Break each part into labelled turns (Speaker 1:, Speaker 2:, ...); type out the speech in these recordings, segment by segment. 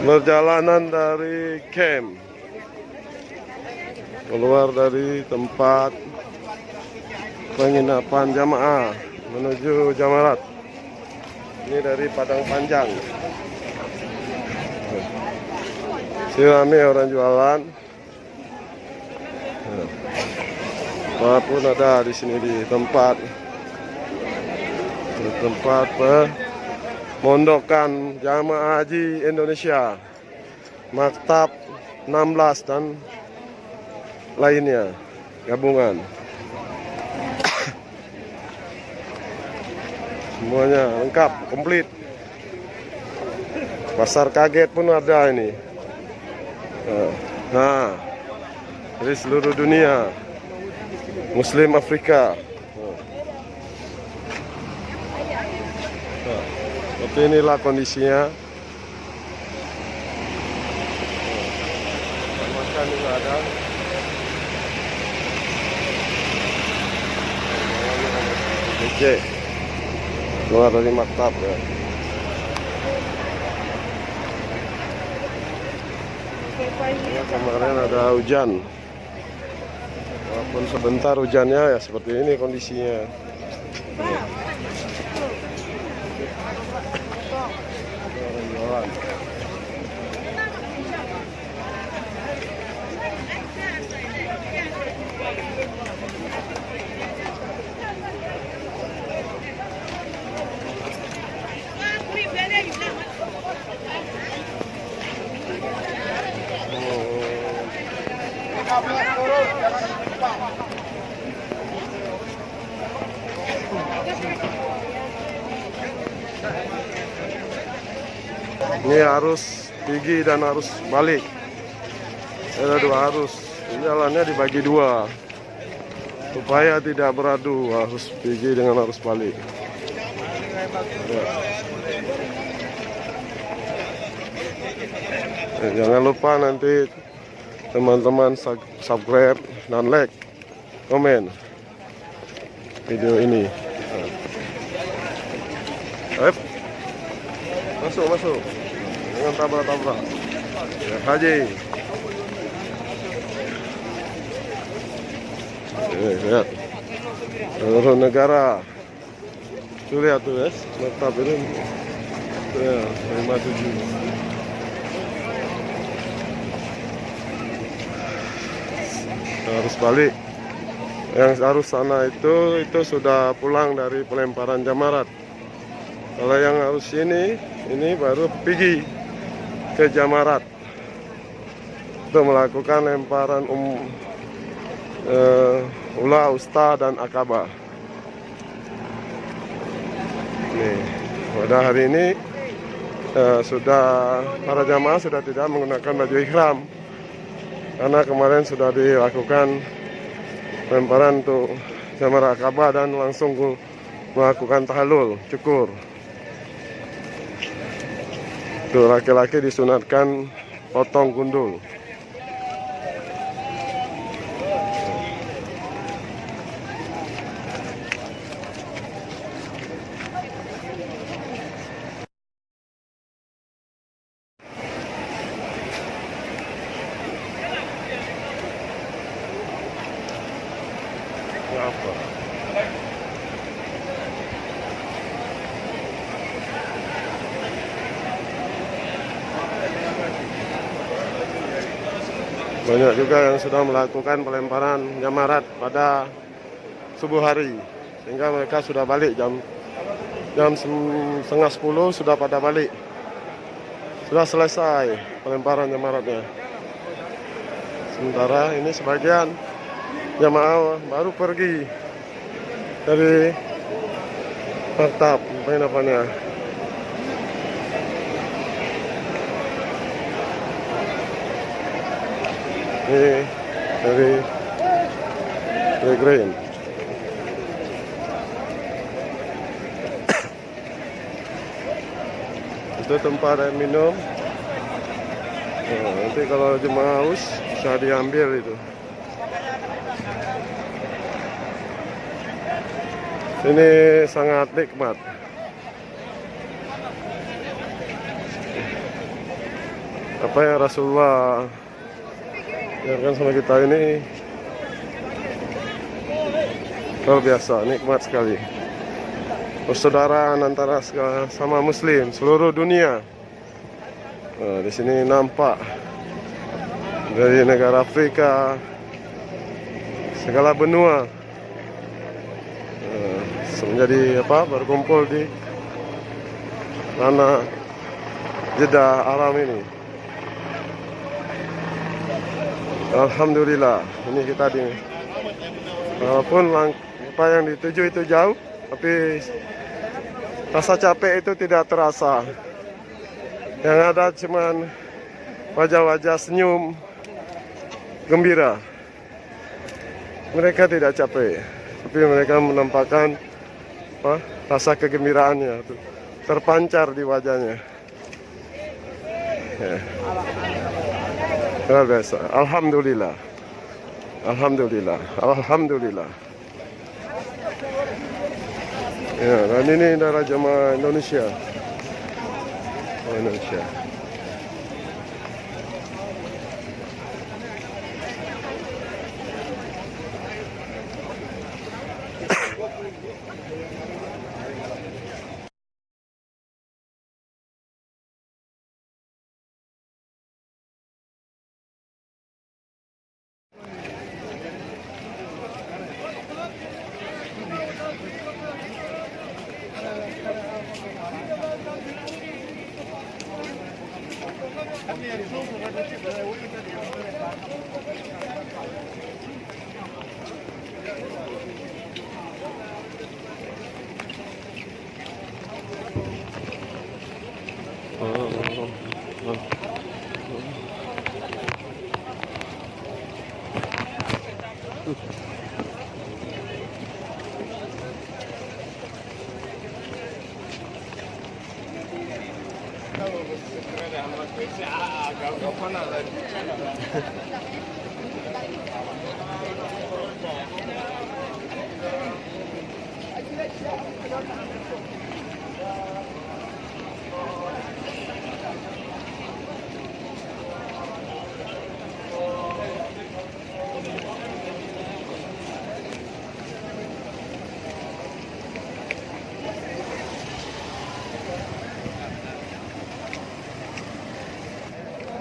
Speaker 1: Perjalanan dari camp, keluar dari tempat penginapan jamaah menuju Jamarat. Ini dari Padang Panjang. Rame orang jualan. Walaupun ada di sini di tempat pemondokan jamaah haji Indonesia, Maktab 16 dan lainnya gabungan. Semuanya lengkap, komplit. Pasar kaget pun ada ini. Nah, dari seluruh dunia, Muslim Afrika. Seperti inilah kondisinya. Makan juga ada. Oke, keluar dari maktab ya. Ya, kemarin ada hujan, walaupun sebentar hujannya ya seperti ini kondisinya. Ini arus pergi dan arus balik. Ada dua arus. Jalannya dibagi dua supaya tidak beradu arus pergi dengan arus balik. Jangan lupa nanti teman-teman subscribe dan like, komen video ini. Masuk. Jangan tabrak-tabrak. Ya, haji. Lihat. Seluruh negara. Tuh lihat tuh, guys. Maktab ini. Ya, 57. Harus balik. Yang harus sana itu sudah pulang dari pelemparan jamarat. Kalau yang harus ini baru pergi ke Jamarat untuk melakukan lemparan ula, usta dan akabah. Nih, pada hari ini para jamaah sudah tidak menggunakan baju ihram karena kemarin sudah dilakukan lemparan untuk Jamarat akabah dan langsung melakukan tahallul, cukur. Tuh, laki-laki disunatkan potong gundul. Apa? Banyak juga yang sudah melakukan pelemparan jamarat pada subuh hari, sehingga mereka sudah balik jam 9:30 sudah pada balik, sudah selesai pelemparan jamaratnya. Sementara ini sebagian jamaah baru pergi dari maktab penginapannya. Ini dari Green. Itu tempat air minum. Nanti kalau jemaah haus bisa diambil itu. Ini sangat nikmat. apa yang Rasulullah ajarkan sama kita ini luar biasa, nikmat sekali. Persaudaraan antara sama Muslim seluruh dunia. Nah, di sini nampak dari negara Afrika, segala benua, menjadi berkumpul di tanah Jeddah Aram ini. Alhamdulillah, ini kita di walaupun apa yang dituju itu jauh, tapi rasa capek itu tidak terasa. Yang ada cuman wajah-wajah senyum gembira. Mereka tidak capek, tapi mereka menampakkan rasa kegembiraannya itu terpancar di wajahnya. Ya. Luar biasa. Alhamdulillah. Alhamdulillah. Alhamdulillah. Ya, dan ini adalah jemaah Indonesia. Indonesia.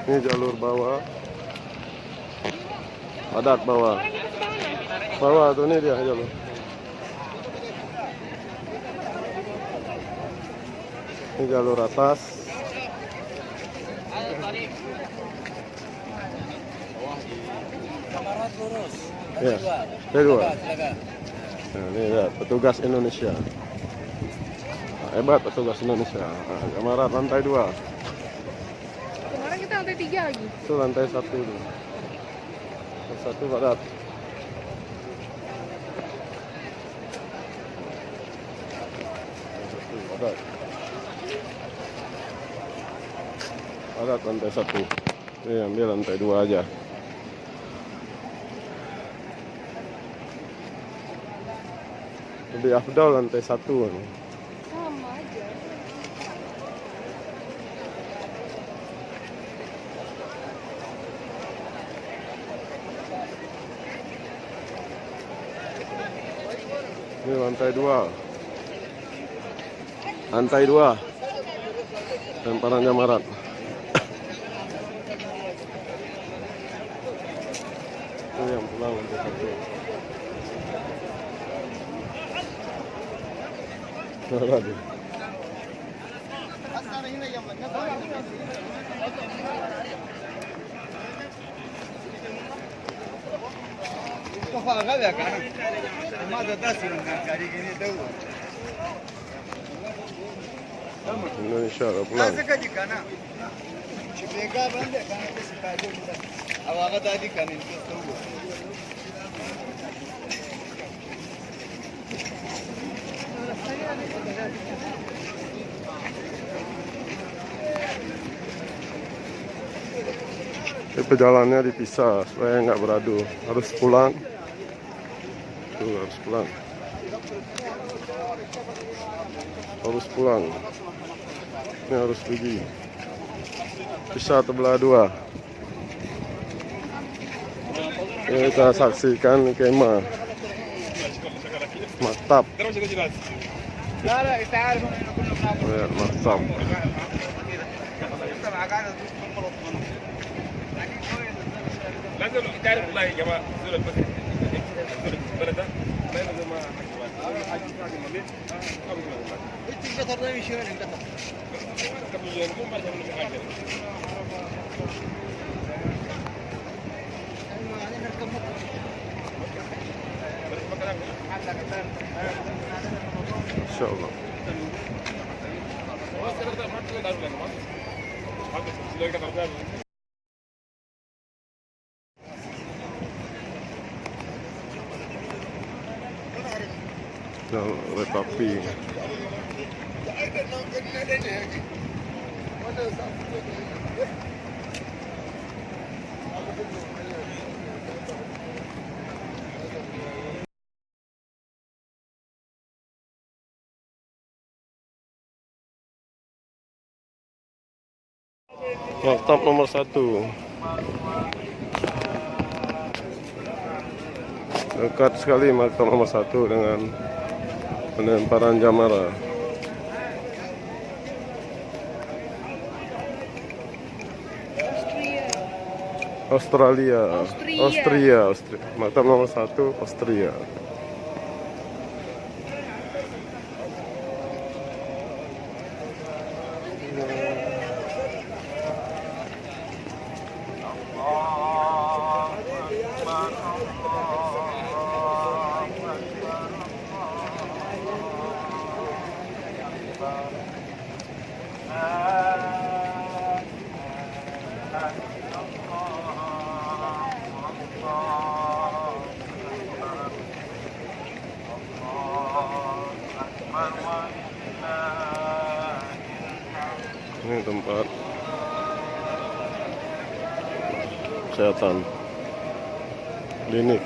Speaker 1: Ini jalur bawah, padat bawah, tuh ini dia jalur. Ini jalur atas. Ya, kedua. Nah, ini ya, petugas Indonesia. Hebat petugas Indonesia. Jamarat lantai 2.
Speaker 2: Kemarin kita lantai 3 lagi.
Speaker 1: Itu lantai 1 itu. Lantai 1 padat. Padat. Padat lantai 1. Ini ambil lantai 2 aja. Lebih afdal lantai 1 kan.
Speaker 2: Sama aja.
Speaker 1: Ini lantai 2. Lantai 2. Lemparan Jamarat. Itu yang pulang lantai 1. Aduh. Indonesia udah pulang. Ini perjalanannya dipisah supaya nggak beradu. Harus pulang. Tuh, harus pulang. Harus pulang. Ini harus pergi. Bisa terbelah dua. Kita saksikan kemah maktab. Lihat maktab.
Speaker 3: لازم تعرف والله يا جماعه زول البلد البلد ده ما ينزل ما القطر ده يمشي وين القطر قبل يوم ما جاب له حاجه
Speaker 1: Insyaallah. Kereta api. Maktab nomor 1. Dekat sekali maktab nomor 1 dengan Pelemparan Jamarat. Australia. Maktab nomor 1 Austria. Ini tempat kesehatan klinik.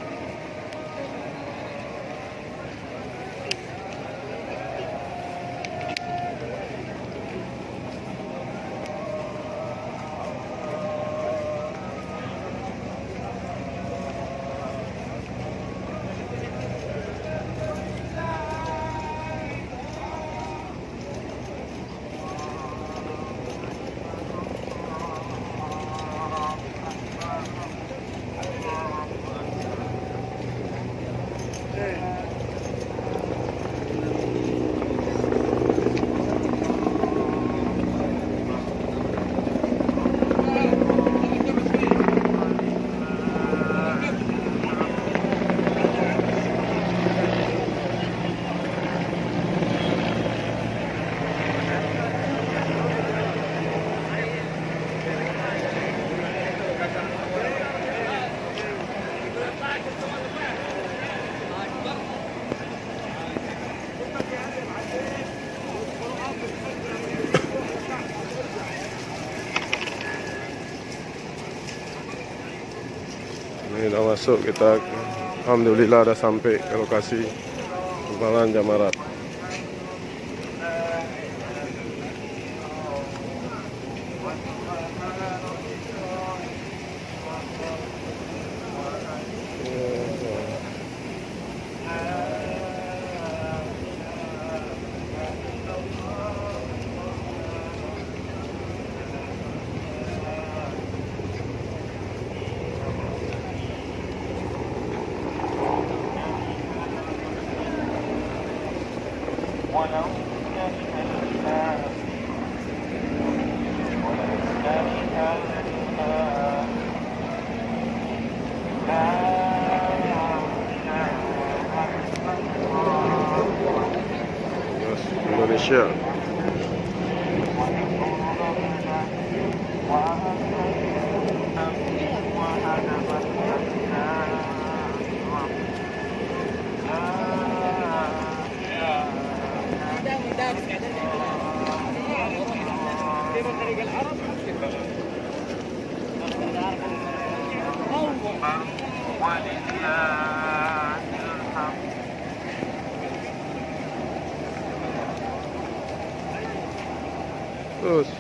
Speaker 1: Ini udah masuk, kita alhamdulillah udah sampai ke lokasi Pelemparan Jamarat. Indonesia. Terus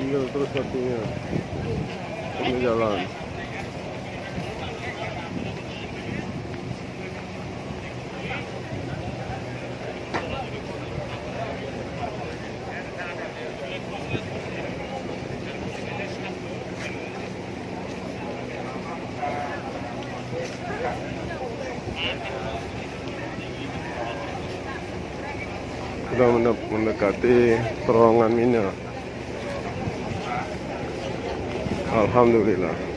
Speaker 1: Ambil terus satunya. Ini jalan. Sudah mendekati terowongan Mina. Alhamdulillah.